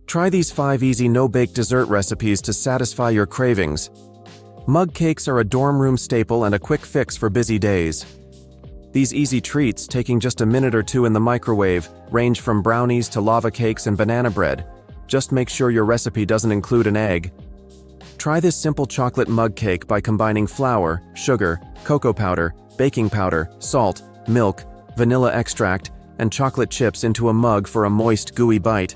Try these 5 easy no-bake dessert recipes to satisfy your cravings. Mug cakes are a dorm room staple and a quick fix for busy days. These easy treats, taking just a minute or two in the microwave, range from brownies to lava cakes and banana bread. Just make sure your recipe doesn't include an egg. Try this simple chocolate mug cake by combining flour, sugar, cocoa powder, baking powder, salt, milk, vanilla extract, and chocolate chips into a mug for a moist, gooey bite.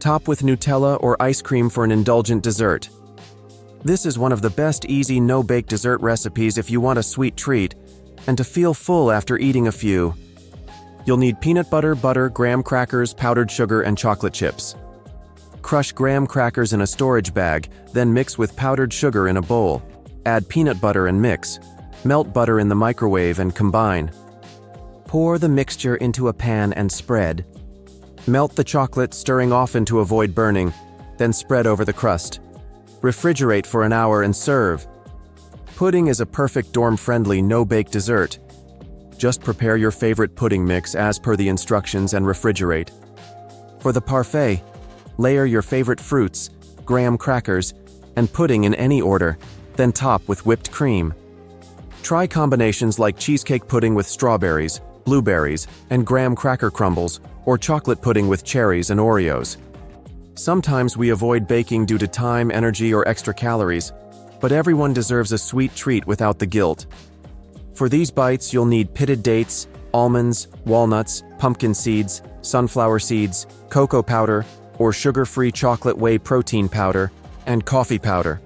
Top with Nutella or ice cream for an indulgent dessert. This is one of the best easy no-bake dessert recipes if you want a sweet treat and to feel full after eating a few. You'll need peanut butter, graham crackers, powdered sugar, and chocolate chips. Crush graham crackers in a storage bag, then mix with powdered sugar in a bowl. Add peanut butter and mix. Melt butter in the microwave and combine. Pour the mixture into a pan and spread. Melt the chocolate, stirring often to avoid burning, then spread over the crust. Refrigerate for an hour and serve. Pudding is a perfect dorm-friendly, no-bake dessert. Just prepare your favorite pudding mix as per the instructions and refrigerate. For the parfait, layer your favorite fruits, graham crackers, and pudding in any order, then top with whipped cream. Try combinations like cheesecake pudding with strawberries, blueberries, and graham cracker crumbles, or chocolate pudding with cherries and Oreos. Sometimes we avoid baking due to time, energy, or extra calories, but everyone deserves a sweet treat without the guilt. For these bites, you'll need pitted dates, almonds, walnuts, pumpkin seeds, sunflower seeds, cocoa powder, or sugar-free chocolate whey protein powder, and coffee powder.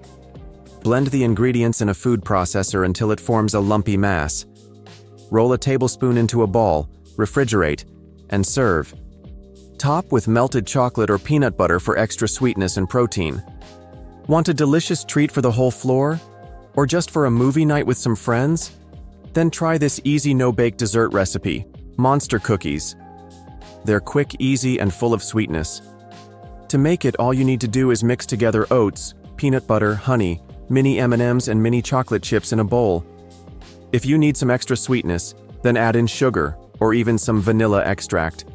Blend the ingredients in a food processor until it forms a lumpy mass. Roll a tablespoon into a ball, refrigerate, and serve. Top with melted chocolate or peanut butter for extra sweetness and protein. Want a delicious treat for the whole floor? Or just for a movie night with some friends? Then try this easy no-bake dessert recipe, monster cookies. They're quick, easy, and full of sweetness. To make it, all you need to do is mix together oats, peanut butter, honey, mini M&Ms, and mini chocolate chips in a bowl. If you need some extra sweetness, then add in sugar or even some vanilla extract.